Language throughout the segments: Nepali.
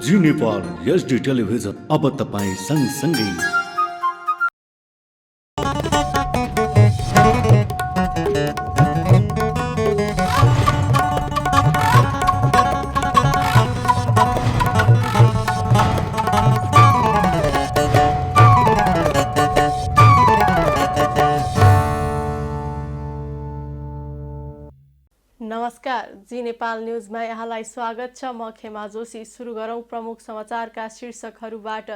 जी नेपाल एचडी टेलिभिजन अब तपाईँ सँगसँगै। नमस्कार, जी नेपाल न्युजमा यहाँलाई स्वागत छ। म खेमा जोशी। सुरु गरौं प्रमुख समाचारका शीर्षकहरूबाट।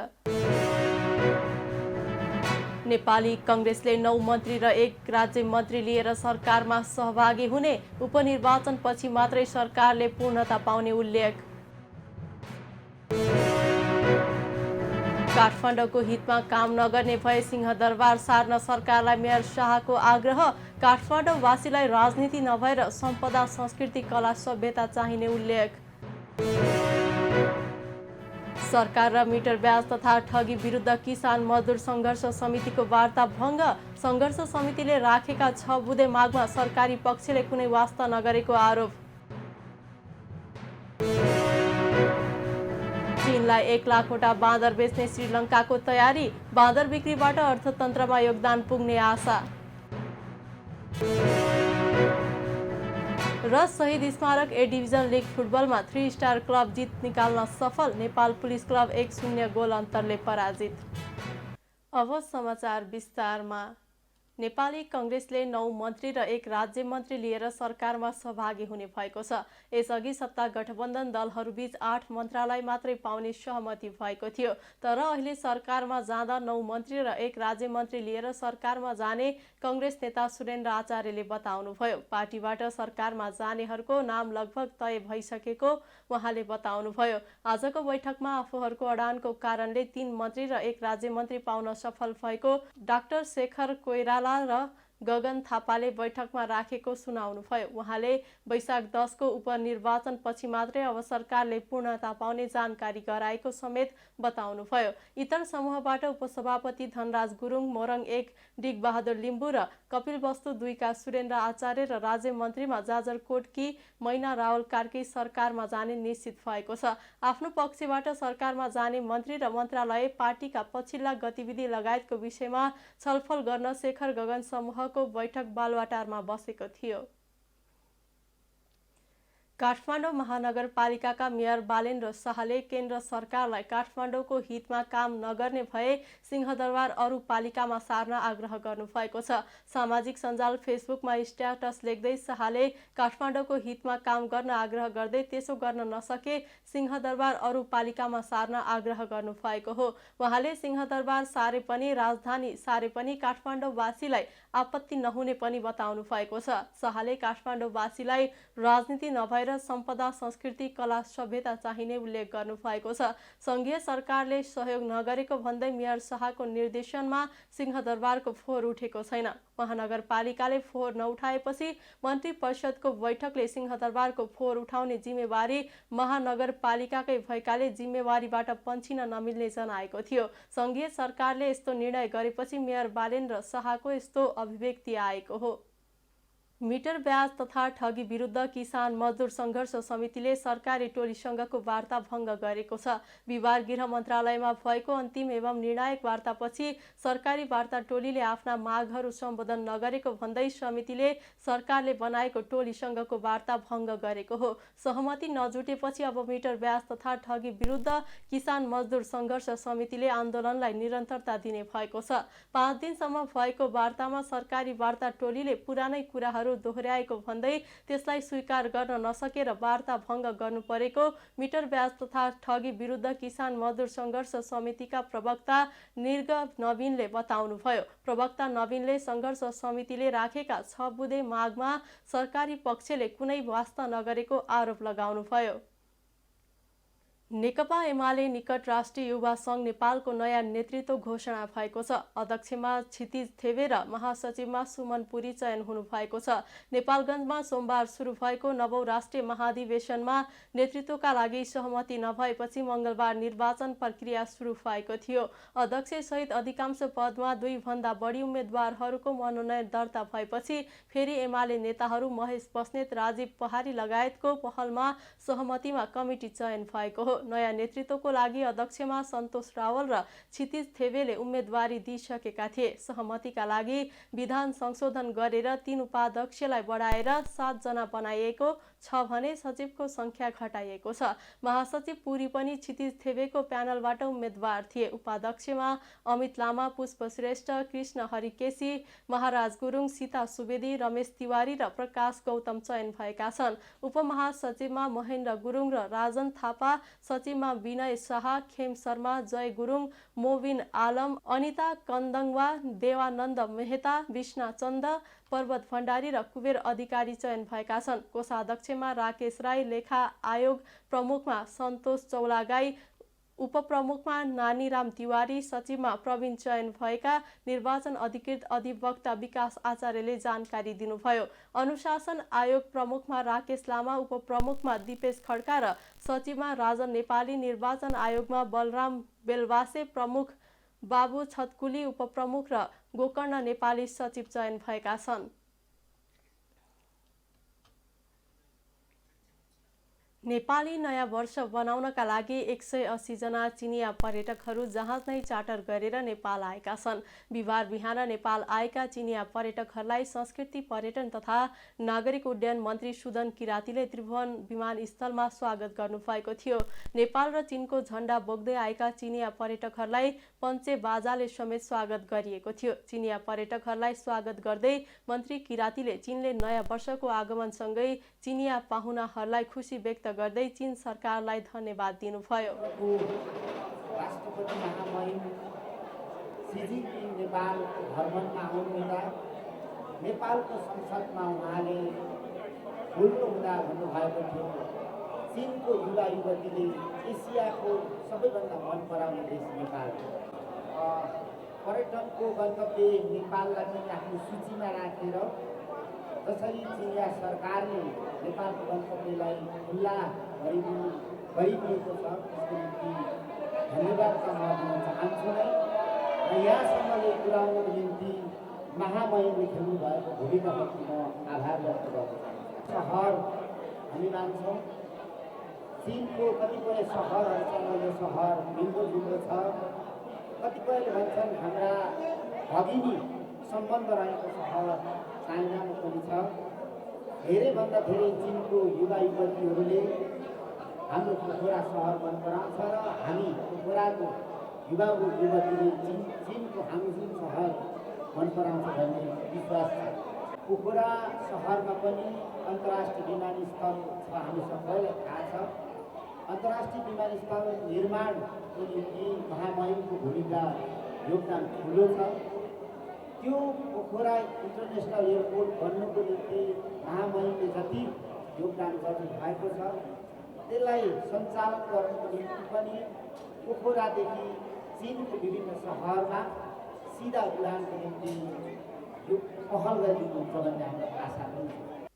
नेपाली कांग्रेसले 9 मन्त्री र 1 राज्य मन्त्री लिएर सरकारमा सहभागी हुने, उपनिर्वाचनपछि मात्रै सरकारले पूर्णता पाउने उल्लेख। काठमाडौँको हितमा काम नगर्ने भए सिंहदरबार सार्न सरकारलाई मेयर शाहको आग्रह। काठमाडौँवासीलाई राजनीति नभएर सम्पदा, संस्कृति, कला, सभ्यता चाहिने उल्लेख। सरकार र मिटर ब्याज तथा ठगी विरुद्ध किसान मजदुर सङ्घर्ष समितिको वार्ता भङ्ग। सङ्घर्ष समितिले राखेका 6 बुँदे मागमा सरकारी पक्षले कुनै वास्ता नगरेको आरोप। चीनलाई 1 लाखवटा बाँदर बेच्ने श्रीलङ्काको तयारी। बाँदर बिक्रीबाट अर्थतन्त्रमा योगदान पुग्ने आशा। र शहीद स्मारक ए डिभिजन लिग फुटबलमा 3 स्टार क्लब जित निकाल्न सफल। नेपाल पुलिस क्लब 1-0 गोल अन्तरले पराजित। अब समाचार विस्तारमा। नेपाली कांग्रेसले 9 मन्त्री र 1 राज्य मन्त्री लिएर सरकारमा सहभागी हुने भएको छ। यसअघि सत्ता गठबन्धन दलहरूबीच 8 मन्त्रालय मात्रै पाउने सहमति भएको थियो। तर अहिले सरकारमा जाँदा 9 मन्त्री र 1 राज्य मन्त्री लिएर सरकारमा जाने कांग्रेस नेता सुरेन्द्र आचार्यले बताउनुभयो। पार्टीबाट सरकारमा जानेहरूको नाम लगभग तय भइसकेको उहाँले बताउनुभयो। आजको बैठकमा आफूहरूको अडानको कारणले 3 मन्त्री र 1 राज्य मन्त्री पाउन सफल भएको डाक्टर शेखर कोइराला र गगन थापाले बैठकमा राखेको सुनाउनुभयो। उहाँले वैशाख 10 को उपनिर्वाचन पछि मात्रै अब सरकारले पूर्णता पाउने जानकारी गराएको समेत बताउनुभयो। इतर समूहबाट उपसभापति धनराज गुरुङ, मोरङ 1 डिगबहादुर लिम्बू र कपिलवस्तु 2 का सुरेन्द्र आचार्य र राज्य मन्त्रीमा जाजरकोटकी मैना रावल कार्की सरकारमा जाने निश्चित भएको छ। आफ्नो पक्षबाट सरकारमा जाने मन्त्री र मन्त्रालय, पार्टीका पछिल्ला गतिविधि लगायतको विषयमा छलफल गर्न शेखर गगन समूहको बैठक बालुवाटारमा बसेको थियो। काठमाडौँ महानगरपालिकाका मेयर बालेन्द्र शाहले केन्द्र सरकारलाई काठमाडौँको हितमा काम नगर्ने भए सिंहदरबार अरू पालिकामा सार्न आग्रह गर्नुभएको छ। सामाजिक सञ्जाल फेसबुकमा स्ट्याटस लेख्दै शाहले काठमाडौँको हितमा काम गर्न आग्रह गर्दै त्यसो गर्न नसके सिंहदरबार अरू पालिकामा सार्न आग्रह गर्नुभएको हो। उहाँले सिंहदरबार सारे पनि, राजधानी सारे पनि काठमाडौँवासीलाई आपत्ति नहुने पनि बताउनु भएको छ। शाहले काठमाडौँवासीलाई राजनीति नभएर सम्पदा, संस्कृति, कला, सभ्यता चाहिने उल्लेख गर्नुभएको छ। संघीय सरकारले सहयोग नगरेको भन्दै मेयर शाहको निर्देशनमा सिंहदरबारको फोहोर उठेको छैन। महानगरपालिकाले फोहोर नउठाएपछि मन्त्री परिषदको बैठकले सिंहदरबारको फोहोर उठाउने जिम्मेवारी महानगरपालिकाकै भएकाले जिम्मेवारीबाट पन्छिन नमिल्ने जनाएको थियो। संघीय सरकारले यस्तो निर्णय गरेपछि मेयर बालेन्द्र शाहको यस्तो अभिव्यक्ति आएको हो। मिटर ब्याज तथा ठगी विरुद्ध किसान मजदुर सङ्घर्ष समितिले सरकारी टोलीसँगको वार्ता भङ्ग गरेको छ। बिहिबार गृह मन्त्रालयमा भएको अन्तिम एवं निर्णायक वार्तापछि सरकारी वार्ता टोलीले आफ्ना मागहरू सम्बोधन नगरेको भन्दै समितिले सरकारले बनाएको टोलीसँगको वार्ता भङ्ग गरेको हो। सहमति नजुटेपछि अब मिटर ब्याज तथा ठगी विरुद्ध किसान मजदुर सङ्घर्ष समितिले आन्दोलनलाई निरन्तरता दिने भएको छ। 5 दिनसम्म भएको वार्तामा सरकारी वार्ता टोलीले पुरानै कुराहरू दोहोर्याएको भन्दै त्यसलाई स्वीकार गर्न नसकेर वार्ता भङ्ग गर्नु परेको मिटर ब्याज तथा ठगी विरुद्ध किसान मजदुर सङ्घर्ष समितिका प्रवक्ता निर्ग नवीनले बताउनुभयो। प्रवक्ता नवीनले सङ्घर्ष समितिले राखेका 6 बुँदे मागमा सरकारी पक्षले कुनै वास्ता नगरेको आरोप लगाउनुभयो। नेकपा एमाले निकट राष्ट्रिय युवा सङ्घ नेपालको नयाँ नेतृत्व घोषणा भएको छ। अध्यक्षमा क्षितिज थेबे र महासचिवमा सुमन पुरी चयन हुनुभएको छ। नेपालगञ्जमा सोमबार सुरु भएको 9औं राष्ट्रिय महाधिवेशनमा नेतृत्वका लागि सहमति नभएपछि मङ्गलबार निर्वाचन प्रक्रिया सुरु भएको थियो। अध्यक्षसहित अधिकांश पदमा 2 भन्दा बढी उम्मेद्वारहरूको मनोनयन दर्ता भएपछि फेरि एमाले नेताहरू महेश बस्नेत, राजीव पहाडी लगायतको पहलमा सहमतिमा कमिटी चयन भएको हो। नयाँ नेतृत्वको लागि अध्यक्षमा सन्तोष रावल र क्षितिज थेवेले उम्मेदवारी दिइसकेका थिए। सहमतिका लागि विधान संशोधन गरेर 3 उपाध्यक्षलाई बढाएर 7 जना बनाइएको छ भने सचिवको संख्या घटाइएको छ। महासचिव पुरी पनि क्षितिज थेवेको प्यानलबाट उम्मेदवार थिए। उपाध्यक्षमा अमित लामा, पुष्प श्रेष्ठ, कृष्ण हरिकेशी, महाराज गुरुङ, सीता सुवेदी, रमेश तिवारी र प्रकाश गौतम चयन भएका छन्। उपमहासचिवमा महेन्द्र गुरुङ र राजन थापा, सचिवमा विनय शाह, खेम शर्मा, जय गुरुङ, मोबिन आलम, अनिता कन्दङवा, देवानन्द मेहता, विष्णा चन्द, पर्वत भण्डारी र कुबेर अधिकारी चयन भएका छन्। कोषाध्यक्षमा राकेश राई, लेखा आयोग प्रमुखमा सन्तोष चौलागाई, उपप्रमुखमा नानीराम तिवारी, सचिवमा प्रवीण चयन भएका निर्वाचन अधिकृत अधिवक्ता विकास आचार्यले जानकारी दिनुभयो। अनुशासन आयोग प्रमुखमा राकेश लामा, उपप्रमुखमा दिपेश खड्का र सचिवमा राजन नेपाली, निर्वाचन आयोगमा बलराम बेलवासे, प्रमुख बाबु छतकुली, उपप्रमुख र गोकर्ण नेपाली सचिव चयन भएका छन्। नेपाली नयाँ वर्ष बनाउनका लागि 180 जना चिनिया पर्यटकहरू जहाज नै चार्टर गरेर नेपाल आएका छन्। बिहिबार बिहान नेपाल आएका चिनिया पर्यटकहरूलाई संस्कृति पर्यटन तथा नागरिक उड्डयन मन्त्री सुदन किरातीले त्रिभुवन विमानस्थलमा स्वागत गर्नुभएको थियो। नेपाल र चीनको झण्डा बोक्दै आएका चिनिया पर्यटकहरूलाई पञ्चे बाजाले समेत स्वागत गरिएको थियो। चिनिया पर्यटकहरूलाई स्वागत गर्दै मन्त्री किरातीले चीनले नयाँ वर्षको आगमनसँगै चिनिया पाहुनाहरूलाई खुसी व्यक्त गर्दै चीन सरकारलाई धन्यवाद दिनुभयो। राष्ट्रपति महामहिम सी जिनपिङ नेपाल भ्रमणमा आउनुहुँदा नेपालको संसदमा उहाँले बोल्नुहुँदा भन्नुभएको थियो, चीनको युवा युवतीले एसियाको सबैभन्दा मन पराउने देश नेपाल, पर्यटनको गन्तव्य नेपाललाई पनि आफ्नो सूचीमा राखेर जसरी चिनिया सरकारले नेपालको गन्तव्यलाई खुल्ला गरिदिएको छ त्यसको निम्ति धन्यवाद दिन चाहन्छु नै र यहाँसम्मले पुर्याउनको निम्ति महामहिमले खेल्नुभएको भूमिकाप्रति म आभार व्यक्त गर्न चाहन्छु। सहर हामी मान्छौँ, चीनको कतिपय सहरहरूसँग यो सहर मिल्दोजुल्दो छ। कतिपयले भन्छन् हाम्रा भगिनी सम्बन्ध रहेको सहर चाइनामा पनि छ। धेरैभन्दा धेरै चीनको युवा युवतीहरूले हाम्रो पोखरा सहर मन पराउँछ र हामी पोखराको युवा युवतीले चीनको हाङजुङ सहर मन पराउँछ भन्ने विश्वास छ। पोखरा सहरमा पनि अन्तर्राष्ट्रिय विमानस्थल छ, हामी सबैलाई थाहा छ। अन्तर्राष्ट्रिय विमानस्थल निर्माणको निम्ति महामहिमको भूमिका योगदान ठुलो छ। त्यो पोखरा इन्टरनेसनल एयरपोर्ट बन्नुको निम्ति महामहिमले जति योगदान गर्नु भएको छ त्यसलाई सञ्चालन गर्नुको निम्ति पनि पोखरादेखि चीनको विभिन्न सहरमा सिधा उडानको निम्ति यो पहल गरिदिनुहुन्छ भन्ने हाम्रो आशा पनि छ।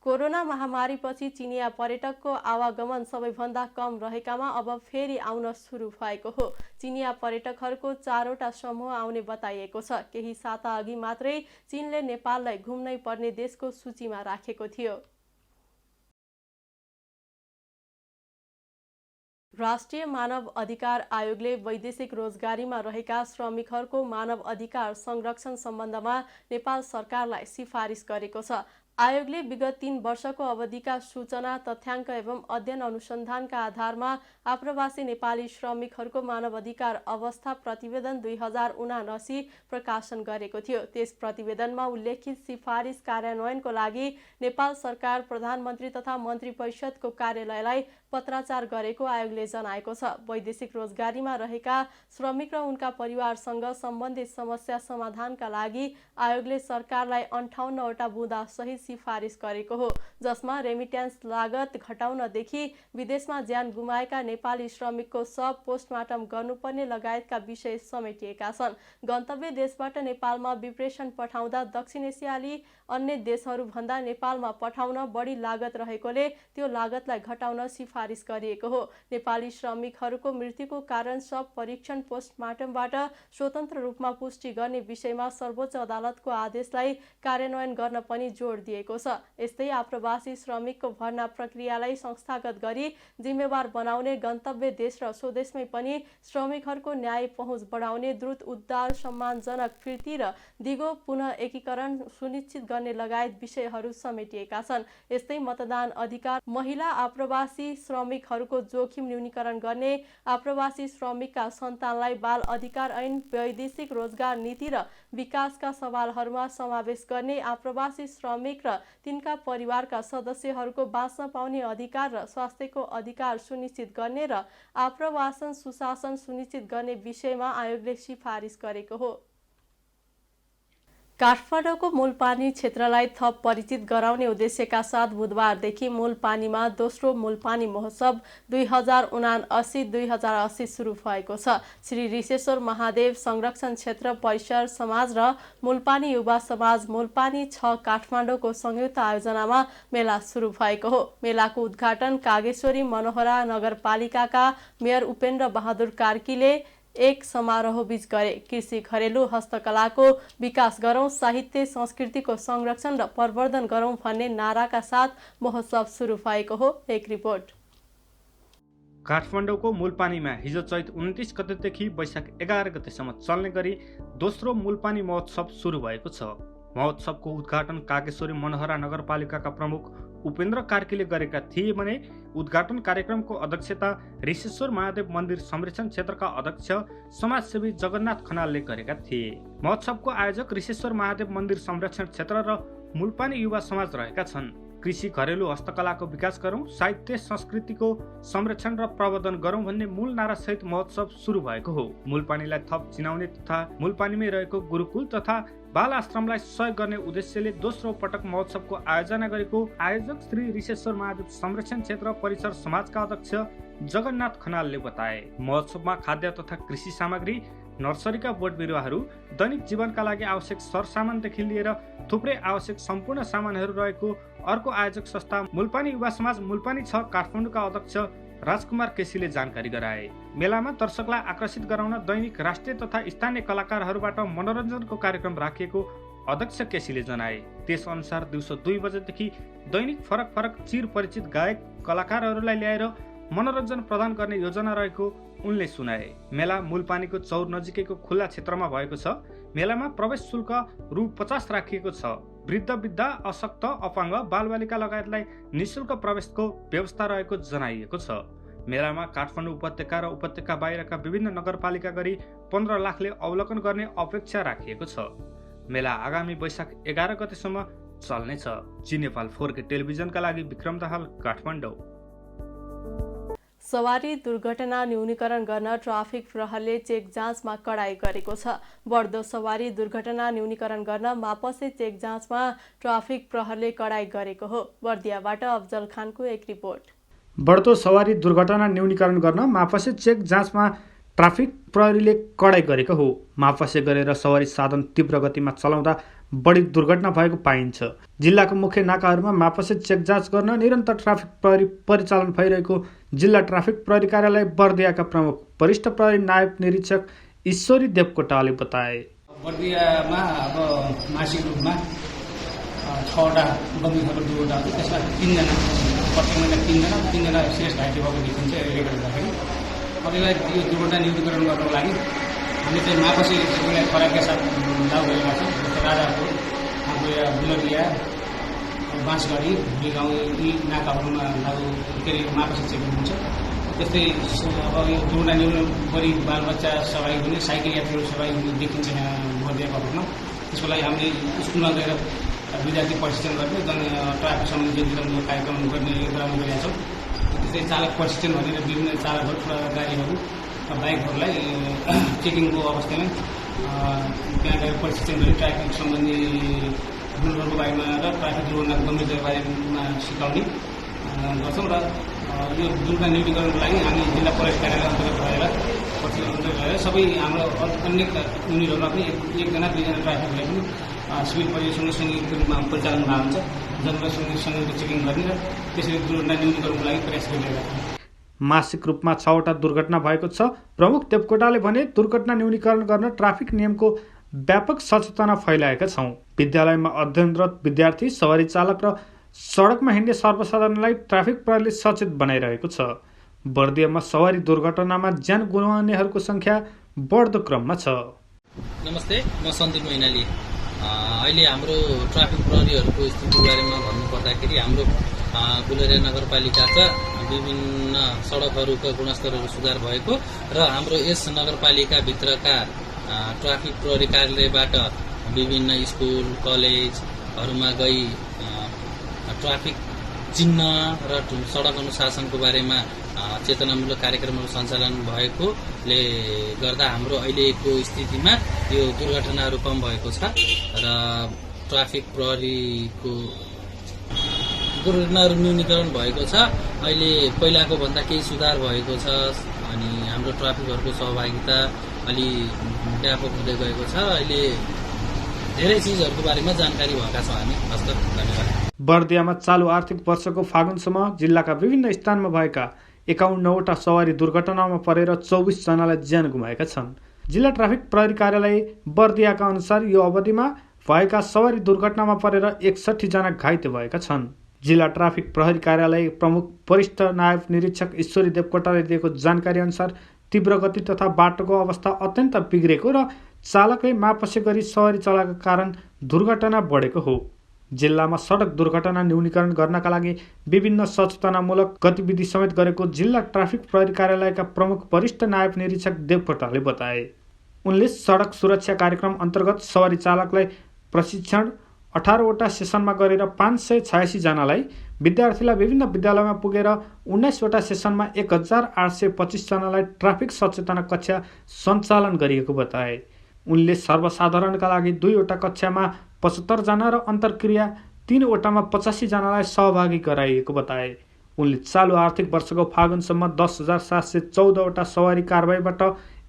कोरोना महामारीपछि चिनिया पर्यटकको आवागमन सबैभन्दा कम रहेकामा अब फेरि आउन सुरु भएको हो। चिनिया पर्यटकहरूको 4वटा समूह आउने बताइएको छ। केही साता अघि मात्रै चीनले नेपाललाई घुम्नै पर्ने देशको सूचीमा राखेको थियो। राष्ट्रिय मानव अधिकार आयोगले वैदेशिक रोजगारीमा रहेका श्रमिकहरूको मानव अधिकार संरक्षण सम्बन्धमा नेपाल सरकारलाई सिफारिस गरेको छ। आयोगले विगत 3 वर्षको अवधिका सूचना, तथ्याङ्क एवं अध्ययन अनुसन्धानका आधारमा आप्रवासी नेपाली श्रमिकहरूको मानव अधिकार अवस्था प्रतिवेदन 2079 प्रकाशन गरेको थियो। त्यस प्रतिवेदनमा उल्लेखित सिफारिस कार्यान्वयनको लागि नेपाल सरकार प्रधानमन्त्री तथा मन्त्री परिषदको कार्यालयलाई पत्राचार गरेको आयोगले जनाएको छ। वैदेशिक रोजगारीमा रहेका श्रमिक र उनका परिवारसँग सम्बन्धित समस्या समाधानका लागि आयोगले सरकारलाई 58वटा बुँदा सहित सिफारिस गरेको हो, जसमा रेमिट्यान्स लागत घटाउनदेखि विदेशमा ज्यान गुमाएका नेपाली श्रमिकको शव पोस्टमार्टम गर्नुपर्ने लगायतका विषय समेटिएका छन्। गन्तव्य देशबाट नेपालमा विप्रेषण पठाउँदा दक्षिण एसियाली अन्य देशहरूभन्दा नेपालमा पठाउन बढी लागत रहेकोले त्यो लागतलाई घटाउन सिफारिस गरिएको हो। नेपाली श्रमिकहरूको मृत्युको कारण शव परीक्षण पोस्टमार्टमबाट स्वतन्त्र रूपमा पुष्टि गर्ने विषयमा सर्वोच्च अदालतको आदेशलाई कार्यान्वयन गर्न पनि जोड दिए समेटिएको छ। यस्तै आप्रवासी श्रमिकको भर्ना प्रक्रियालाई संस्थागत गरी जिम्मेवार बनाउने, गन्तव्य देश र स्वदेशमै पनि श्रमिकहरूको न्याय पहुँच बढाउने, द्रुत उद्धार, सम्मानजनक फिर्ती र दिगो पुनः एकीकरण सुनिश्चित गर्ने लगायत विषयहरू समेटिएका छन्। यस्तै मतदान अधिकार, महिला आप्रवासी श्रमिकहरूको जोखिम न्यूनीकरण गर्ने, आप्रवासी श्रमिकका सन्तानलाई बाल अधिकार ऐन, वैदेशिक रोजगार नीति र विकासका सवालहरूमा समावेश गर्ने, आप्रवासी श्रमिक र तिनका परिवारका सदस्यहरूको बाँच्न पाउने अधिकार र स्वास्थ्यको अधिकार सुनिश्चित गर्ने र आप्रवासन सुशासन सुनिश्चित गर्ने विषयमा आयोगले सिफारिस गरेको हो। काठमाडौँको मूलपानी क्षेत्रलाई थप परिचित गराउने उद्देश्यका साथ बुधबारदेखि मूलपानीमा दोस्रो मूलपानी महोत्सव 2079-2080 सुरु भएको छ। श्री रिसेश्वर महादेव संरक्षण क्षेत्र परिसर समाज र मूलपानी युवा समाज मूलपानी 6 काठमाडौँको संयुक्त आयोजनामा मेला सुरु भएको हो। मेलाको उद्घाटन कागेश्वरी मनोहरा नगरपालिकाका मेयर उपेन्द्र बहादुर कार्कीले एक समारोह बीच गरे। कृषि, घरेलु हस्तकलाको विकास गरौं, साहित्य संस्कृतिको संरक्षण र प्रवर्धन गरौं भन्ने नाराका साथ महोत्सव सुरु भएको हो। एक रिपोर्ट। काठमाडौँको मूलपानीमा हिजो चैत 29 गतेदेखि वैशाख 11 गतेसम्म चल्ने गरी दोस्रो मूलपानी महोत्सव सुरु भएको छ। महोत्सवको उद्घाटन कागेश्वरी मनोहरा नगरपालिकाका प्रमुख उपेन्द्र कार्कीले गरेका थिए भने उद्घाटन कार्यक्रमको अध्यक्षता रिसेश्वर महादेव मन्दिर संरक्षण क्षेत्रका अध्यक्ष समाजसेवी जगन्नाथ खनालले गरेका थिए। महोत्सवको आयोजक रिसेश्वर महादेव मन्दिर संरक्षण क्षेत्र र मूलपानी युवा समाज रहेका छन्। कृषि, घरेलु हस्तकलाको विकास गरौं, साहित्य संस्कृतिको संरक्षण र प्रवर्धन गरौं भन्ने मूल नारासहित महोत्सव सुरु भएको हो। मूलपानीलाई थप चिनाउने तथा मूलपानीमै रहेको गुरुकुल तथा बाल आश्रमलाई सहयोग गर्ने उद्देश्यले दोस्रो पटक महोत्सवको आयोजना गरेको आयोजक श्री रिसेश्वर महादेव संरक्षण क्षेत्र परिसर समाजका अध्यक्ष जगन्नाथ खनालले बताए। महोत्सवमा खाद्य तथा कृषि सामग्री, नर्सरीका बोट बिरुवाहरू, दैनिक जीवनका लागि आवश्यक सरसामानदेखि लिएर थुप्रै आवश्यक सम्पूर्ण सामानहरू रहेको अर्को आयोजक संस्था मूलपानी युवा समाज मूलपानी 6 काठमाडौँका अध्यक्ष राजकुमार केसीले जानकारी गराए। मेलामा दर्शकलाई आकर्षित गराउन दैनिक राष्ट्रिय तथा स्थानीय कलाकारहरूबाट मनोरञ्जनको कार्यक्रम राखिएको अध्यक्ष केसीले जनाए। त्यसअनुसार दिउँसो 2 बजेदेखि दैनिक फरक फरक चिर परिचित गायक कलाकारहरूलाई ल्याएर मनोरञ्जन प्रदान गर्ने योजना रहेको उनले सुनाए। मेला मूलपानीको चौर नजिकैको खुल्ला क्षेत्रमा भएको छ। मेलामा प्रवेश शुल्क रु 50 राखिएको छ। वृद्ध वृद्धा, अशक्त, अपाङ्ग, बालबालिका लगायतलाई निःशुल्क प्रवेशको व्यवस्था रहेको जनाइएको छ। मेलामा काठमाडौँ उपत्यका र उपत्यका बाहिरका विभिन्न नगरपालिका गरी 15 लाखले अवलोकन गर्ने अपेक्षा राखिएको छ। मेला आगामी वैशाख 11 गतेसम्म चल्नेछ। जी नेपाल 4K टेलिभिजनका लागि विक्रम दाहाल, काठमाडौँ। सवारी दुर्घटना न्यूनीकरण गर्न ट्राफिक प्रहरले चेक जाँचमा कडाई गरेको छ। बढ्दो सवारी दुर्घटना न्यूनीकरण गर्न मापसे चेक जाँचमा ट्राफिक प्रहरले कडाई गरेको हो। बर्दियाबाट अफजल खानको एक रिपोर्ट। बढ्दो सवारी दुर्घटना न्यूनीकरण गर्न मापसे चेक जाँचमा ट्राफिक प्रहरीले कडाई गरेको हो। मापसे गरेर सवारी साधन तीव्र गतिमा चलाउँदा बढी दुर्घटना भएको पाइन्छ। जिल्लाको मुख्य नाकाहरूमा मापसे चेक जाँच गर्न निरन्तर ट्राफिक प्रहरी परिचालन भइरहेको जिल्ला ट्राफिक प्रहरी कार्यालय बर्दियाका प्रमुख वरिष्ठ प्रहरी नायब निरीक्षक ईश्वरी देवकोटाले बताए। बर्दियामा अब मासिक रूपमा 6वटा गम्भीर खबर दुर्घटना हुन्छ। त्यसमा 3 जना, प्रत्येक महिना 3 जना सिरियस घाइते भएको देखिन्छ। रेकर्ड गर्दाखेरि अब यो दुर्घटना न्यूनीकरण गर्नको लागि हामी चाहिँ मापसे चेकलाई फराकका साथ लागू गरेका छौँ। जस्तो राजापुर, हाम्रो यहाँ बुलरिया, बाँसगढी, भुलीगाउँ यी नाकाहरूमा लागू मापसे चेक हुन्छ। त्यस्तै अब यो दुर्घटना न्यूनीकरण गरी बालबच्चा सहभागी हुने, साइकल यात्रीहरू सहभागी हुने देखिन्छ यहाँ बर्दियाको रूपमा। त्यसको लागि हामीले स्कुलमा गएर विद्यार्थी प्रशिक्षण गर्ने, ट्राफिक सम्बन्धी कार्यक्रम गर्ने योजना गरेका छौँ। त्यस्तै चालक प्रशिक्षण भनेर विभिन्न चालकहरू, गाडीहरू, बाइकहरूलाई चेकिङको अवस्थामा त्यहाँ गएर प्रशिक्षण गरी ट्राफिक सम्बन्धी रुलहरूको बारेमा र ट्राफिक दुर्घटनाको गम्भीरताको बारेमा सिकाउने गर्छौँ। र यो दुर्घटना न्यूनीकरणको लागि हामी जिल्ला प्रहरी कार्यालय अन्तर्गत भएर सबै हाम्रो अन्य युनिटहरूमा पनि 1-2 जना ट्राफिकलाई पनि सिभिल परिवेशसँग संयुक्त रूपमा परिचालन भएको हुन्छ। जनतासँग चेकिङ गर्ने र त्यसरी दुर्घटना न्यूनीकरणको लागि प्रयास गरिरहेका छौँ। मासिक रूपमा 6वटा दुर्घटना भएको छ। प्रमुख देवकोटाले भने दुर्घटना न्यूनीकरण गर्न ट्राफिक नियमको व्यापक सचेतना फैलाएका छौँ। विद्यालयमा अध्ययनरत विद्यार्थी, सवारी चालक र सडकमा हिँड्ने सर्वसाधारणलाई ट्राफिक प्रहरीले सचेत बनाइरहेको छ। बर्दियामा सवारी दुर्घटनामा ज्यान गुमाउनेहरूको संख्या बढ्दो क्रममा छ। नमस्ते, म सन्दीप मैनाली। अहिले हाम्रो ट्राफिक प्रहरीहरूको स्थितिको बारेमा भन्नुपर्दाखेरि हाम्रो गुलेरिया नगरपालिकाका विभिन्न सडकहरूका गुणस्तरहरू सुधार भएको र हाम्रो यस नगरपालिकाभित्रका ट्राफिक प्रहरी कार्यालयबाट विभिन्न स्कुल कलेजहरूमा गई ट्राफिक चिन्ह र सडक अनुशासनको बारेमा चेतनामूलक कार्यक्रमहरू सञ्चालन भएकोले गर्दा हाम्रो अहिलेको स्थितिमा यो दुर्घटनाहरू कम भएको छ र ट्राफिक प्रहरीको दुर्घटनाहरू न्यूनीकरण भएको छ। अहिले पहिलाको भन्दा केही सुधार भएको छ अनि हाम्रो ट्राफिकहरूको सहभागिता अलि व्यापक हुँदै गएको छ। अहिले धेरै चिजहरूको बारेमा जानकारी भएका छौँ हामी। हस्त, धन्यवाद। बर्दियामा चालु आर्थिक वर्षको फागुनसम्म जिल्लाका विभिन्न स्थानमा भएका 51वटा सवारी दुर्घटनामा परेर 24 जनालाई ज्यान गुमाएका छन्। जिल्ला ट्राफिक प्रहरी कार्यालय बर्दियाका अनुसार यो अवधिमा भएका सवारी दुर्घटनामा परेर 61 जना घाइते भएका छन्। जिल्ला ट्राफिक प्रहरी कार्यालय प्रमुख वरिष्ठ नायब निरीक्षक ईश्वरी देवकोटाले दिएको जानकारी अनुसार तीव्र गति तथा बाटोको अवस्था अत्यन्त बिग्रेको र चालकले मापसे गरी सवारी चलाएको कारण दुर्घटना बढेको हो। जिल्लामा सडक दुर्घटना न्यूनीकरण गर्नका लागि विभिन्न सचेतनामूलक गतिविधि समेत गरेको जिल्ला ट्राफिक प्रहरी कार्यालयका प्रमुख वरिष्ठ नायब निरीक्षक देवकोटाले बताए। उनले सडक सुरक्षा कार्यक्रम अन्तर्गत सवारी चालकलाई प्रशिक्षण 18वटा सेसनमा गरेर 586 जनालाई, विद्यार्थीलाई विभिन्न विद्यालयमा पुगेर 19वटा सेसनमा 1825 जनालाई ट्राफिक सचेतना कक्षा सञ्चालन गरिएको बताए। उनले सर्वसाधारणका लागि 2वटा कक्षामा 75 जना र अन्तर्क्रिया 3वटामा 85 जनालाई सहभागी गराइएको बताए। उनले चालु आर्थिक वर्षको फागुनसम्म 10,714वटा सवारी कारबाहीबाट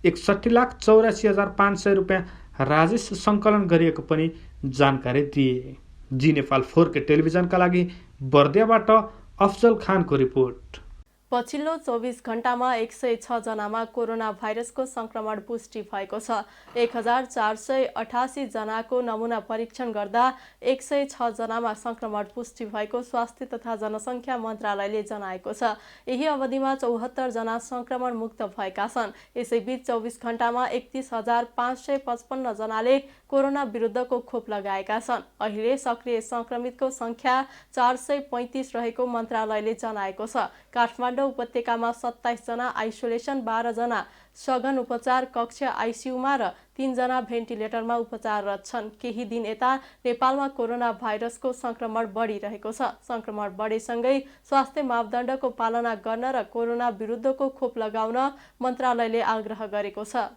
61,84,500 रुपियाँ राजस्व सङ्कलन गरिएको पनि जानकारी दिए। जी नेपाल 4K टेलिभिजनका लागि बर्दियाबाट अफजल खानको रिपोर्ट। पछिल्लो 24 घण्टामा 106 जनामा कोरोना भाइरसको संक्रमण पुष्टि भएको छ। 1488 जनाको नमुना परीक्षण गर्दा 106 जनामा संक्रमण पुष्टि भएको स्वास्थ्य तथा जनसङ्ख्या मन्त्रालयले जनाएको छ। यही अवधिमा 74 जना संक्रमण मुक्त भएका छन्। यसैबीच 24 घण्टामा 31,555 जनाले कोरोना विरुद्धको खोप लगाएका छन्। अहिले सक्रिय संक्रमितको संख्या 435 रहेको मन्त्रालयले जनाएको छ। काठमाडौँ उपत्यकामा 27 जना आइसोलेसन, 12 जना सघन उपचार कक्ष आइसियुमा र 3 जना भेन्टिलेटरमा उपचाररत छन्। केही दिन यता नेपालमा कोरोना भाइरसको संक्रमण बढिरहेको छ। संक्रमण बढेसँगै स्वास्थ्य मापदण्डको पालना गर्न र कोरोना विरुद्धको खोप लगाउन मन्त्रालयले आग्रह गरेको छ।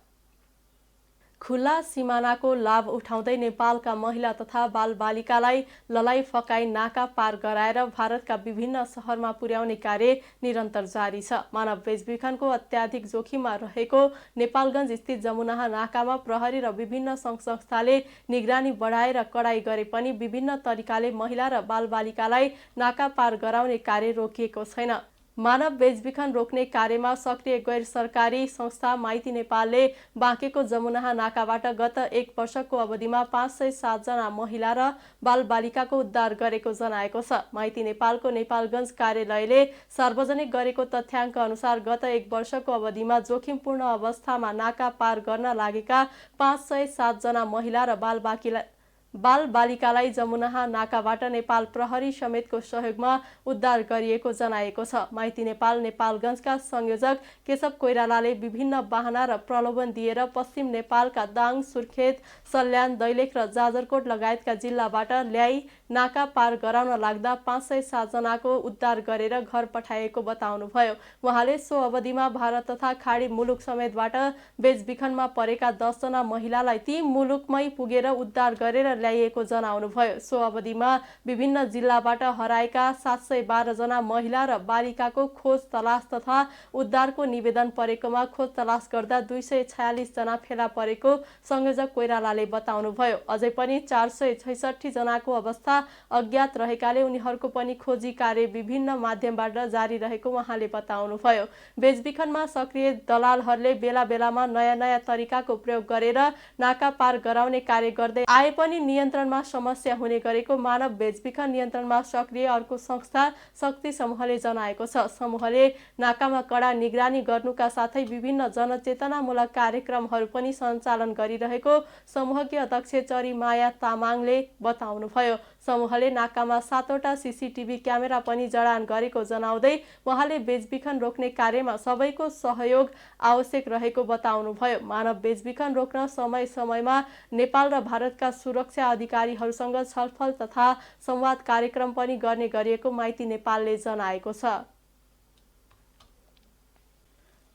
खुल्ला सिमानाको लाभ उठाउँदै नेपालका महिला तथा बालबालिकालाई ललाई फकाई नाका पार गराएर भारतका विभिन्न सहरमा पुर्याउने कार्य निरन्तर जारी छ। मानव बेचबिखनको अत्याधिक जोखिममा रहेको नेपालगञ्ज स्थित जमुनाहा नाकामा प्रहरी र विभिन्न सङ्घ-संस्थाले निगरानी बढाएर कडाई गरे पनि विभिन्न तरिकाले महिला र बालबालिकालाई नाका पार गराउने कार्य रोकिएको छैन। मानव बेचबिखन रोक्ने कार्यमा सक्रिय गैर सरकारी संस्था माइती नेपालले बाँकेको जमुनाहा नाकाबाट गत 1 वर्षको अवधिमा 507 जना महिला र बालबालिकाको उद्धार गरेको जनाएको छ। माइती नेपालको नेपालगञ्ज कार्यालयले सार्वजनिक गरेको तथ्याङ्क अनुसार गत 1 वर्षको अवधिमा जोखिमपूर्ण अवस्थामा नाका पार गर्न लागेका 507 जना महिला र बालबालिकालाई जमुनाहा नाकाबाट नेपाल प्रहरी समेतको सहयोगमा उद्धार गरिएको जनाएको छ। माइती नेपाल नेपालगञ्जका संयोजक केशव कोइरालाले विभिन्न बाहना र प्रलोभन दिएर पश्चिम नेपालका दाङ, सुर्खेत, सल्यान, दैलेख र जाजरकोट लगायतका जिल्लाबाट ल्याई नाका पार गराउन लाग्दा 507 जनाको उद्धार गरेर घर पठाएको बताउनुभयो। उहाँले सो अवधिमा भारत तथा खाडी मुलुक समेतबाट बेचबिखनमा परेका 10 जना महिलालाई ती मुलुकमै पुगेर उद्धार गरेर ल्याइएको जनाउनुभयो। सो अवधिमा विभिन्न जिल्लाबाट हराएका 712 जना महिला र बालिकाको खोज तलास तथा उद्धारको निवेदन परेकोमा खोज तलास गर्दा 246 जना फेला परेको संयोजक कोइरालाले बताउनुभयो। अझै पनि 466 जनाको अवस्था अज्ञात रहेकाले उनीहरूको पनि खोजी कार्य विभिन्न माध्यमबाट जारी रहेको उहाँले बताउनुभयो। बेचबिखनमा सक्रिय दलालहरूले बेला बेलामा नयाँ नयाँ तरिकाको प्रयोग गरेर नाका पार गराउने कार्य गर्दै आए पनि नियन्त्रणमा समस्या हुने गरेको मानव बेचबिखन नियन्त्रणमा सक्रिय अर्को संस्था शक्ति समूहले जनाएको छ। समूहले नाकामा कडा निगरानी गर्नुका साथै विभिन्न जनचेतनामूलक कार्यक्रमहरू पनि सञ्चालन गरिरहेको समूहकी अध्यक्ष चरीमाया तामाङले बताउनुभयो। समूहले नाकामा 7वटा सीसीटीभी क्यामेरा पनि जडान गरेको जनाउँदै उहाँले बेचबिखन रोक्ने कार्यमा सबैको सहयोग आवश्यक रहेको बताउनुभयो। मानव बेचबिखन रोक्न समय समयमा नेपाल र भारतका सुरक्षा अधिकारीहरूसँग छलफल तथा संवाद कार्यक्रम पनि गर्ने गरिएको माइती नेपालले जनाएको छ।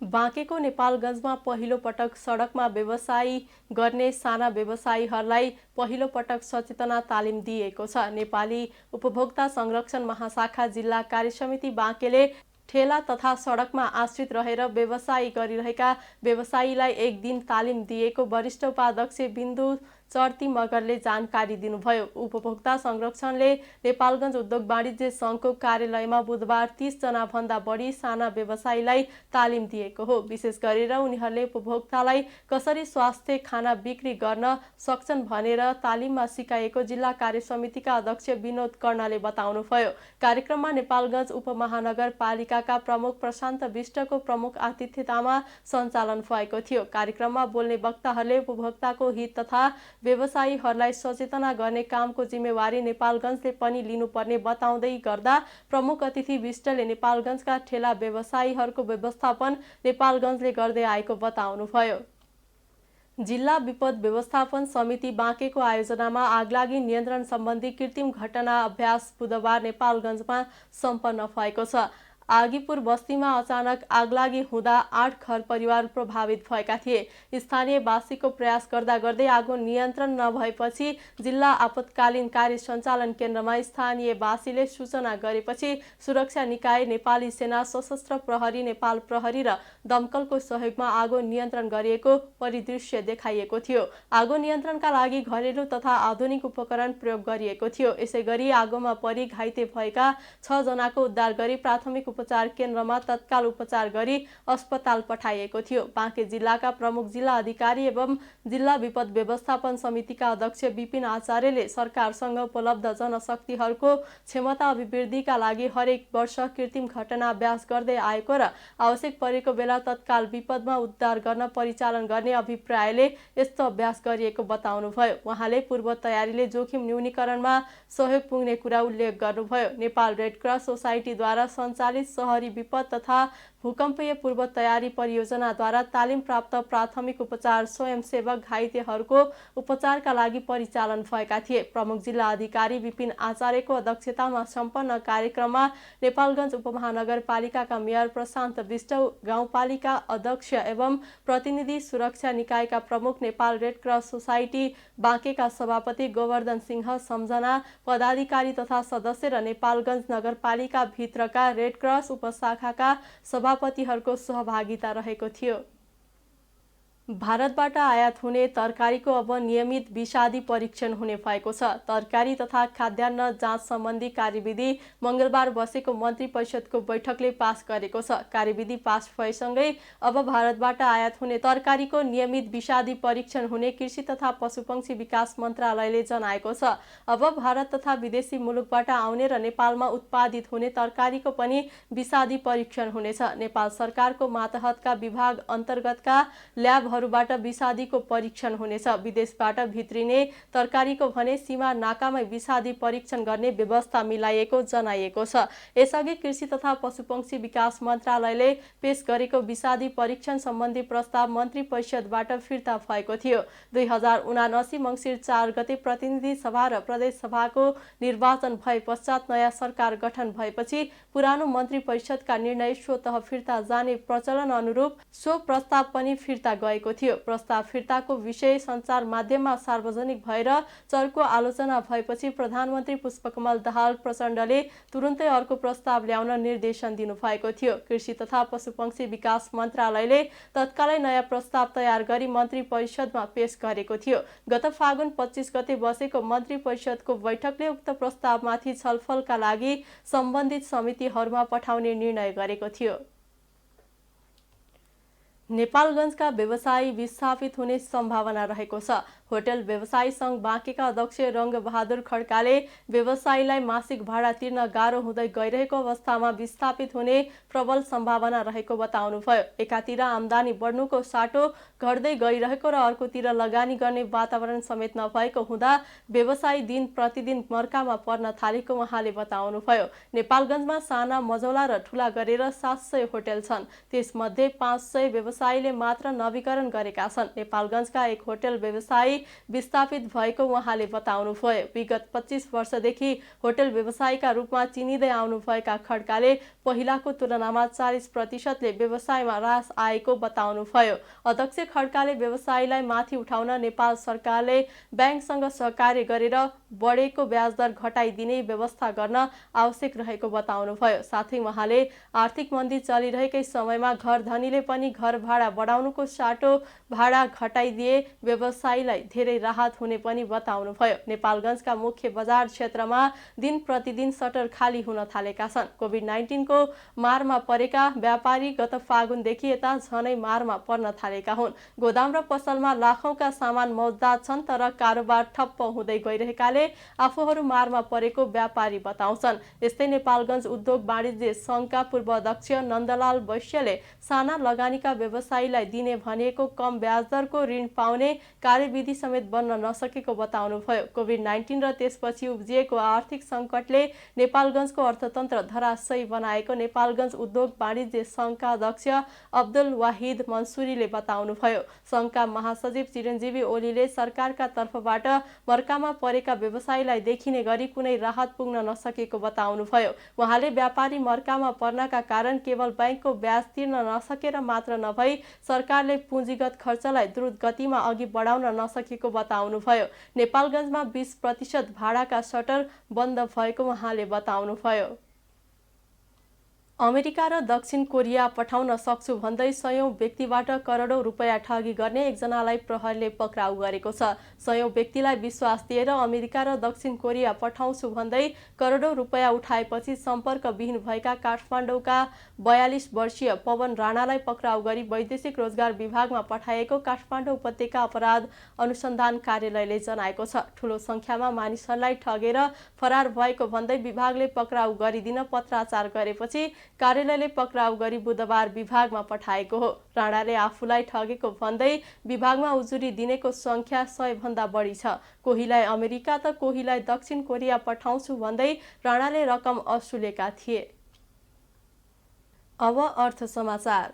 बाँकेको नेपालगञ्जमा पहिलो पटक सडकमा व्यवसाय गर्ने साना व्यवसायीहरूलाई पहिलो पटक सचेतना तालिम दिएको छ। नेपाली उपभोक्ता संरक्षण महाशाखा जिल्ला कार्यसमिति बाँकेले ठेला तथा सडकमा आश्रित रहेर व्यवसाय गरिरहेका व्यवसायीलाई एक दिन तालिम दिएको वरिष्ठ उपाध्यक्ष बिन्दु चर्ती मगरले जानकारी दिनुभयो। उपभोक्ता संरक्षणले नेपालगञ्ज उद्योग वाणिज्य सङ्घको कार्यालयमा बुधबार 30 जना भन्दा बढी साना व्यवसायीलाई तालिम दिएको हो। विशेष गरेर उनीहरूले उपभोक्तालाई कसरी स्वास्थ्य खाना बिक्री गर्न सक्छन् भनेर तालिममा सिकाएको जिल्ला कार्यसमितिका अध्यक्ष विनोद कर्णले बताउनुभयो। कार्यक्रममा नेपालगञ्ज उपमहानगरपालिकाका प्रमुख प्रशान्त विष्टको प्रमुख आतिथ्यतामा सञ्चालन भएको थियो। कार्यक्रममा बोल्ने वक्ताहरूले उपभोक्ताको हित तथा व्यवसायीहरूलाई सचेतना गर्ने कामको जिम्मेवारी नेपालगञ्जले पनि लिनुपर्ने बताउँदै गर्दा प्रमुख अतिथि विष्टले नेपालगञ्जका ठेला व्यवसायीहरूको व्यवस्थापन नेपालगञ्जले गर्दै आएको बताउनुभयो। जिल्ला विपद व्यवस्थापन समिति बाँकेको आयोजनामा आगलागी नियन्त्रण सम्बन्धी कृत्रिम घटना अभ्यास बुधबार नेपालगञ्जमा सम्पन्न भएको छ। आगीपुर बस्तीमा अचानक आगलागी हुँदा 8 घर परिवार प्रभावित भएका थिए। स्थानीयवासीको प्रयास गर्दा गर्दै आगो नियन्त्रण नभएपछि जिल्ला आपतकालीन कार्य सञ्चालन केन्द्रमा स्थानीयवासीले सूचना गरेपछि सुरक्षा निकाय, नेपाली सेना, सशस्त्र प्रहरी, नेपाल प्रहरी र दमकलको सहयोगमा आगो नियन्त्रण गरिएको परिदृश्य देखाइएको थियो। आगो नियन्त्रणका लागि घरेलु तथा आधुनिक उपकरण प्रयोग गरिएको थियो। यसैगरी आगोमा परि घाइते भएका 6 जनाको उद्धार गरी प्राथमिक उपचार केन्द्रमा तत्काल उपचार गरी अस्पताल पठाइएको थियो। बाँके जिल्लाका प्रमुख जिल्ला अधिकारी एवं जिल्ला विपद व्यवस्थापन समितिका अध्यक्ष विपिन आचार्यले सरकारसँग उपलब्ध जनशक्तिहरूको क्षमता अभिवृद्धिका लागि हरेक वर्ष कृत्रिम घटना अभ्यास गर्दै आएको र आवश्यक परेको बेला तत्काल विपदमा उद्धार गर्न परिचालन गर्ने अभिप्रायले यस्तो अभ्यास गरिएको बताउनुभयो। उहाँले पूर्व तयारीले जोखिम न्यूनीकरणमा सहयोग पुग्ने कुरा उल्लेख गर्नुभयो। नेपाल रेड क्रस सोसाइटीद्वारा सञ्चालित सहरी विपद तथा भूकम्पीय पूर्व तयारी परियोजनाद्वारा तालिम प्राप्त प्राथमिक उपचार स्वयंसेवक घाइतेहरूको उपचारका लागि परिचालन भएका थिए। प्रमुख जिल्ला अधिकारी विपिन आचार्यको अध्यक्षतामा सम्पन्न कार्यक्रममा नेपालगञ्ज उपमहानगरपालिकाका मेयर प्रशान्त विष्ट, गाउँपालिका अध्यक्ष एवं प्रतिनिधि, सुरक्षा निकायका प्रमुख, नेपाल रेड क्रस सोसाइटी बाँकेका सभापति गोवर्धन सिंह, सम्झना पदाधिकारी तथा सदस्य र नेपालगञ्ज नगरपालिका भित्रका रेड क्रस उपशाखाका सभापतिहरूको सहभागिता रहेको थियो। भारतबाट आयात हुने तरकारीको अब नियमित विषादी परीक्षण हुने भएको छ। तरकारी तथा खाद्यान्न जाँच सम्बन्धी कार्यविधि मङ्गलबार बसेको मन्त्री परिषदको बैठकले पास गरेको छ। कार्यविधि पास भएसँगै अब भारतबाट आयात हुने तरकारीको नियमित विषादी परीक्षण हुने कृषि तथा पशुपक्षी विकास मन्त्रालयले जनाएको छ। अब भारत तथा विदेशी मुलुकबाट आउने र नेपालमा उत्पादित हुने तरकारीको पनि विषादी परीक्षण हुनेछ। नेपाल सरकारको मातहतका विभाग अन्तर्गतका ल्याब बाट विषादीको परीक्षण हुनेछ। विदेशबाट भित्रिने तरकारीको भने सीमा नाकामै विषादी परीक्षण गर्ने व्यवस्था मिलाइएको जनाइएको छ। यसअघि कृषि तथा पशुपक्षी विकास मन्त्रालयले पेश गरेको विषादी परीक्षण सम्बन्धी प्रस्ताव मन्त्री परिषदबाट फिर्ता भएको थियो। 2079 मङ्सिर 4 गते प्रतिनिधि सभा र प्रदेश सभाको निर्वाचन भए पश्चात नयाँ सरकार गठन भएपछि पुरानो मन्त्री परिषदका निर्णय स्वतः फिर्ता जाने प्रचलन अनुरूप सो प्रस्ताव पनि फिर्ता गएको गरेको थियो। प्रस्ताव फिर्ताको विषय सञ्चार माध्यममा सार्वजनिक भएर चर्को आलोचना भएपछि प्रधानमन्त्री पुष्पकमल दाहाल प्रचण्डले तुरुन्तै अर्को प्रस्ताव ल्याउन निर्देशन दिनुभएको थियो। कृषि तथा पशुपक्षी विकास मन्त्रालयले तत्कालै नयाँ प्रस्ताव तयार गरी मन्त्री परिषदमा पेश गरेको थियो। गत फागुन 25 गते बसेको मन्त्री परिषदको बैठकले उक्त प्रस्तावमाथि छलफलका लागि सम्बन्धित समितिहरूमा पठाउने निर्णय गरेको थियो। नेपालगञ्जका व्यवसायी विस्थापित हुने सम्भावना रहेको छ। होटल व्यवसायी सङ्घ बाँकेका अध्यक्ष रङ्गबहादुर खड्काले व्यवसायीलाई मासिक भाडा तिर्न गाह्रो हुँदै गइरहेको अवस्थामा विस्थापित हुने प्रबल सम्भावना रहेको बताउनुभयो। एकातिर आम्दानी बढ्नुको साटो घट्दै गइरहेको र अर्कोतिर लगानी गर्ने वातावरण समेत नभएको हुँदा व्यवसायी दिन प्रतिदिन मर्कामा पर्न थालेको उहाँले बताउनुभयो। नेपालगञ्जमा साना मझौला र ठुला गरेर 700 होटल छन्। त्यसमध्ये 500 व्यवसायीले मात्र नवीकरण गरेका छन्। नेपालगञ्जका एक होटल व्यवसायी विस्थापित भएको उहाँले बताउनुभयो। विगत 25 वर्षदेखि होटल व्यवसायीका रूपमा चिनिँदै आउनुभएका खड्काले पहिलाको तुलनामा 40%ले व्यवसायमा ह्रास आएको बताउनुभयो। अध्यक्ष खड्काले व्यवसायीलाई माथि उठाउन नेपाल सरकारले ब्याङ्कसँग सहकार्य गरेर बढेको ब्याज दर घटाइदिने व्यवस्था गर्न आवश्यक रहेको बताउनुभयो। साथै उहाँले आर्थिक मन्दी चलिरहेकै समयमा घर धनीले पनि घर भाडा बढाउनुको साटो भाडा घटाइदिए व्यवसायीलाई धेरै राहत हुने पनि बताउनुभयो। नेपालगञ्जका मुख्य बजार क्षेत्रमा दिन प्रतिदिन सटर खाली हुन थालेका छन्। कोभिड-19 को मारमा परेका व्यापारी गत फागुनदेखि यता झनै मारमा पर्न थालेका हुन्। गोदाम र पसलमा लाखौंका सामान मौजदात छन्, तर कारोबार ठप्प हुँदै गइरहेकाले आफूहरू मारमा परेको व्यापारी बताउँछन्। यस्तै नेपालगञ्ज उद्योग वाणिज्य सङ्घका पूर्व अध्यक्ष नन्दलाल वैश्यले साना लगानीका व्यवसायीलाई दिने भनिएको कम ब्याज दरको ऋण पाउने कार्यविधि समेत बन्न नसकेको बताउनुभयो। कोभिड-19 र त्यसपछि उब्जिएको आर्थिक सङ्कटले नेपालगञ्जको अर्थतन्त्र धराशयी बनाएको नेपालगञ्ज उद्योग वाणिज्य सङ्घका अध्यक्ष अब्दुल वाहिद मन्सुरीले बताउनुभयो। सङ्घका महासचिव चिरञ्जीवी ओलीले सरकारका तर्फबाट मर्कामा परेका व्यवसायीलाई देखिने गरी कुनै राहत पुग्न नसकेको बताउनुभयो। उहाँले व्यापारी मर्कामा पर्नका कारण केवल बैंकको ब्याज तिर्न नसकेर मात्र नभई सरकारले पुँजीगत खर्चलाई द्रुत गतिमा अघि बढाउन नसकेको बताउनुभयो। नेपालगञ्जमा 20% भाडाका सटर बन्द भएको उहाँले बताउनुभयो। अमेरिका र दक्षिण कोरिया पठाउन सक्छु भन्दै 100औं व्यक्तिबाट करोडौं रुपैयाँ ठगी गर्ने एकजनालाई प्रहरीले पक्राउ गरेको छ। 100औं व्यक्तिलाई विश्वास दिएर अमेरिका र दक्षिण कोरिया पठाउँछु भन्दै करोडौं रुपैयाँ उठाएपछि सम्पर्कविहीन भएका काठमाडौँका 42 वर्षीय पवन राणालाई पक्राउ गरी वैदेशिक रोजगार विभागमा पठाएको काठमाडौँ उपत्यका अपराध अनुसन्धान कार्यालयले जनाएको छ। ठूलो संख्यामा मानिसहरूलाई ठगेर फरार भएको भन्दै विभागले पक्राउ गरिदिन पत्राचार गरेपछि कार्यालयले पक्राउ गरी बुधबार विभागमा पठाएको हो। राणाले आफूलाई ठगेको भन्दै विभागमा उजुरी दिनेको संख्या 100 भन्दा बढी छ। कोहीलाई अमेरिका त कोहीलाई दक्षिण कोरिया पठाउँछु भन्दै राणाले रकम असुलेका थिए। अब अर्थ समाचार।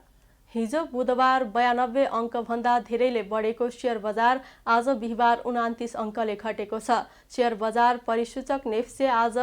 हिजो बुधबार 92 अङ्कभन्दा धेरैले बढेको शेयर बजार आज बिहिबार 29 अङ्कले घटेको छ। शेयर बजार परिसूचक नेफ्से आज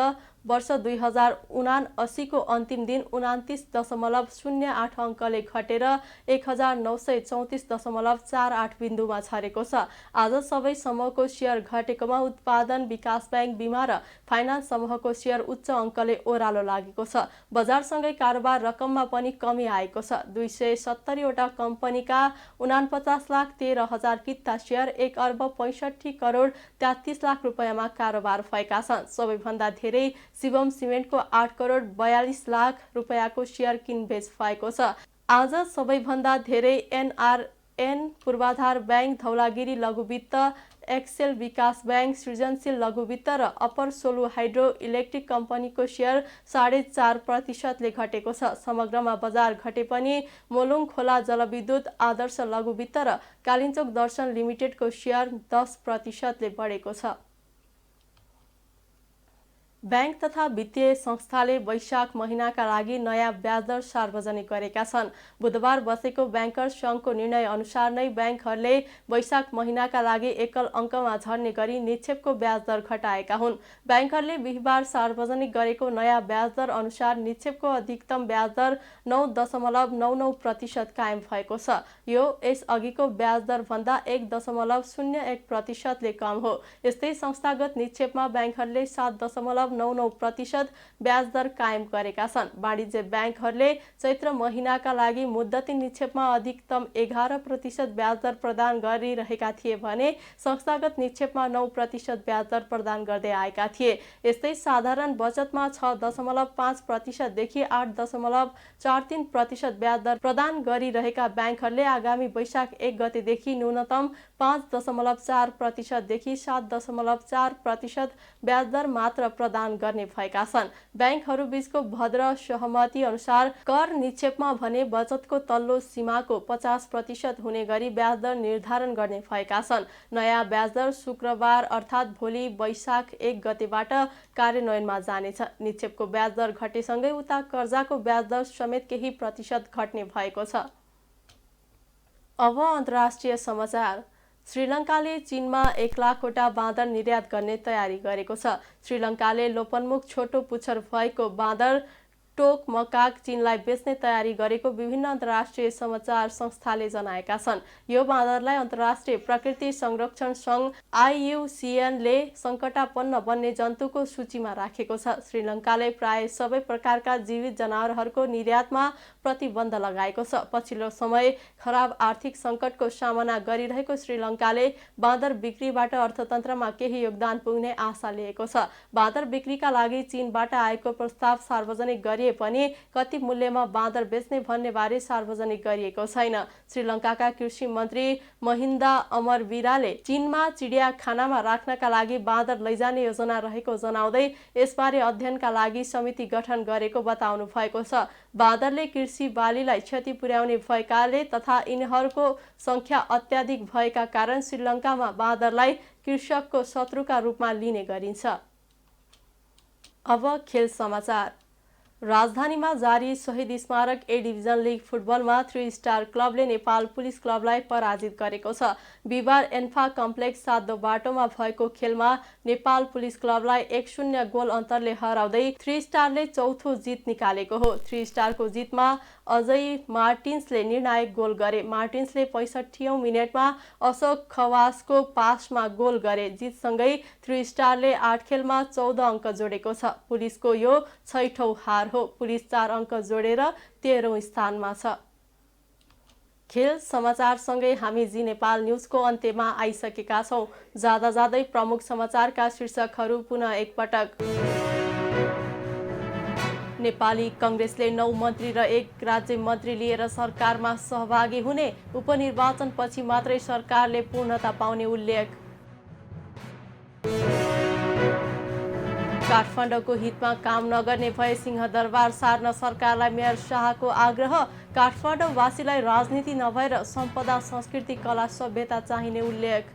वर्ष 2079 को अन्तिम दिन 29.08 अङ्कले घटेर 1934.48 बिन्दुमा छरेको छ। आज सबै समूहको शेयर घटेकोमा उत्पादन विकास ब्याङ्क, बीमा र फाइनान्स समूहको शेयर उच्च अङ्कले ओह्रालो लागेको छ। बजारसँगै कारोबार रकममा पनि कमी आएको छ। 270 वटा कम्पनीका 49,13,000 किता शेयर 1 अर्ब 65 करोड 33 लाख रुपैयाँमा कारोबार भएका छन्। सबैभन्दा धेरै शिवम सिमेन्टको 8 करोड 42 लाख रुपैयाँको शेयर किनबेच भएको छ। आज सबैभन्दा धेरै एनआरएन पूर्वाधार ब्याङ्क, धौलागिरी लघुवित्त, एक्सेल विकास ब्याङ्क, सृजनशील लघुवित्त र अप्पर सोलु हाइड्रो इलेक्ट्रिक कम्पनीको शेयर 4.5% घटेको छ। समग्रमा बजार घटे पनि मोलुङ खोला जलविद्युत, आदर्श लघुवित्त र कालिन्चोक दर्शन लिमिटेडको शेयर 10% बढेको छ। बैंक तथा वित्तीय संस्थाले वैशाख महिनाका लागि नयाँ ब्याज दर सार्वजनिक गरेका छन्। बुधबार बसेको ब्याङ्कर्स सङ्घको निर्णय अनुसार नै ब्याङ्कहरूले वैशाख महिनाका लागि एकल अङ्कमा झर्ने गरी निक्षेपको ब्याज दर घटाएका हुन्। ब्याङ्कहरूले बिहिबार सार्वजनिक गरेको नयाँ ब्याज दर अनुसार निक्षेपको अधिकतम ब्याज दर 9.99% कायम भएको छ। यो यसअघिको ब्याज दर भन्दा 1.01%ले कम हो। यस्तै संस्थागत निक्षेपमा ब्याङ्कहरूले 7.99% ब्याज दर कायम गरेका छन्। वाणिज्य ब्याङ्कहरूले चैत्र महिनाका लागि मुद्दती निक्षेपमा अधिकतम 11% ब्याज दर प्रदान गरिरहेका थिए भने संस्थागत निक्षेपमा 9% ब्याज दर प्रदान गर्दै आएका थिए। यस्तै साधारण बचतमा 6.5% देखि 8.43% ब्याज दर प्रदान गरिरहेका ब्याङ्कहरूले आगामी वैशाख 1 गतेदेखि न्यूनतम 5.4% देखि 7.4% ब्याज दर मात्र प्रदान गर्ने भएका छन्। ब्याङ्कहरूबीचको भद्र सहमति अनुसार कर निक्षेपमा भने बचतको तल्लो सीमाको 50% हुने गरी ब्याज दर निर्धारण गर्ने भएका छन्। नयाँ ब्याज दर शुक्रबार अर्थात् भोलि वैशाख 1 गतेबाट कार्यान्वयनमा जानेछ। निक्षेपको ब्याज दर घटेसँगै उता कर्जाको ब्याज दर समेत केही प्रतिशत घट्ने भएको छ। अब अन्तर्राष्ट्रिय समाचार। श्रीलङ्काले चीनमा 1 लाखवटा बाँदर निर्यात गर्ने तयारी गरेको छ। श्रीलङ्काले लोपन्मुख छोटो पुच्छर भएको बाँदर टोक मकाक चीनलाई बेच्ने तयारी गरेको विभिन्न अन्तर्राष्ट्रिय समाचार संस्थाले जनाएका छन्। यो बाँदरलाई अन्तर्राष्ट्रिय प्रकृति संरक्षण सङ्घ IUCN-ले सङ्कटापन्न बन्ने जन्तुको सूचीमा राखेको छ। श्रीलङ्काले प्राय सबै प्रकारका जीवित जनावरहरूको निर्यातमा प्रतिबन्ध लगाएको छ। पछिल्लो समय खराब आर्थिक सङ्कटको सामना गरिरहेको श्रीलङ्काले बाँदर बिक्रीबाट अर्थतन्त्रमा केही योगदान पुग्ने आशा लिएको छ। बाँदर बिक्रीका लागि चीनबाट आएको प्रस्ताव सार्वजनिक गरिए पनि कति मूल्यमा बाँदर बेच्ने भन्ने बारे सार्वजनिक गरिएको छैन। श्रीलङ्काका कृषि मन्त्री महिन्दा अमरवीराले चीनमा चिडियाखानामा राख्नका लागि बाँदर लैजाने योजना रहेको जनाउँदै यसबारे अध्ययनका लागि समिति गठन गरेको बताउनु भएको छ। बाँदरले कृषि बालीलाई क्षति पुर्याउने भएकाले तथा यिनीहरूको सङ्ख्या अत्याधिक भएका कारण श्रीलङ्कामा बाँदरलाई कृषकको शत्रुका रूपमा लिने गरिन्छ। अब खेल समाचार। राजधानीमा जारी शहीद स्मारक ए डिभिजन लिग फुटबलमा 3 स्टार क्लबले नेपाल पुलिस क्लबलाई पराजित गरेको छ। बिहिबार एन्फा कम्प्लेक्स सातो बाटोमा भएको खेलमा नेपाल पुलिस क्लबलाई 1-0 गोल अन्तरले हराउँदै 3 स्टारले चौथो जित निकालेको हो। 3 स्टारको जितमा अजय मार्टिन्सले निर्णायक गोल गरे। मार्टिन्सले 65औं मिनेटमा अशोक खवासको पासमा गोल गरे। जितसँगै 3 स्टारले 8 खेलमा 14 अङ्क जोडेको छ। पुलिसको यो 6औं हार हो। पुलिस 4 अङ्क जोडेर 13औं स्थानमा छ। खेल समाचारसँगै हामी जी नेपाल न्युजको अन्त्यमा आइसकेका छौँ। जाँदा जाँदै प्रमुख समाचारका शीर्षकहरू पुनः एकपटक। नेपाली कङ्ग्रेसले 9 मन्त्री र 1 राज्य मन्त्री लिएर सरकारमा सहभागी हुने, उपनिर्वाचनपछि मात्रै सरकारले पूर्णता पाउने उल्लेख। काठमाडौँको हितमा काम नगर्ने भए सिंहदरबार सार्न सरकारलाई मेयर शाहको आग्रह। काठमाडौँवासीलाई राजनीति नभएर सम्पदा, संस्कृति, कला, सभ्यता चाहिने उल्लेख।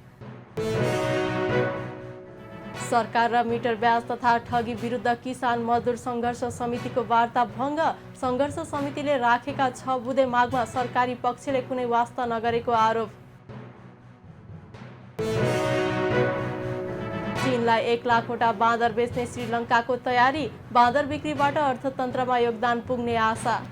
सरकार र मिटर ब्याज तथा ठगी विरुद्ध किसान मजदुर सङ्घर्ष समितिको वार्ता भङ्ग। सङ्घर्ष समितिले राखेका 6 बुँदे मागमा सरकारी पक्षले कुनै वास्ता नगरेको आरोप। चीनलाई 1 लाखवटा बाँदर बेच्ने श्रीलङ्काको तयारी। बाँदर बिक्रीबाट अर्थतन्त्रमा योगदान पुग्ने आशा।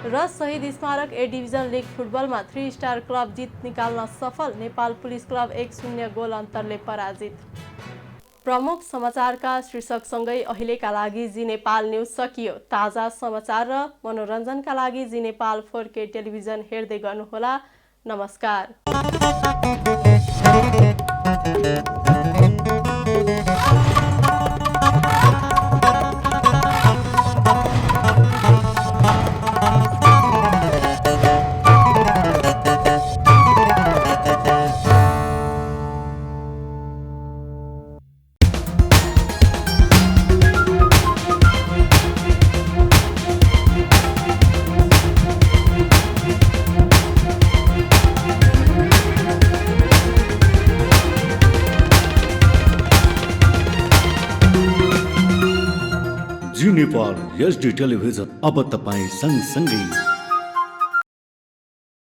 र शहीद स्मारक ए डिभिजन लिग फुटबलमा 3 स्टार क्लब जित निकाल्न सफल। नेपाल पुलिस क्लब 1-0 गोल अन्तरले पराजित। प्रमुख समाचारका शीर्षकसँगै अहिलेका लागि जी नेपाल न्युज सकियो। ताजा समाचार र मनोरञ्जनका लागि जी नेपाल 4K टेलिभिजन हेर्दै गर्नुहोला। नमस्कार। जी नेपाल HD टेलिभिजन अब तपाईँ सँगसँगै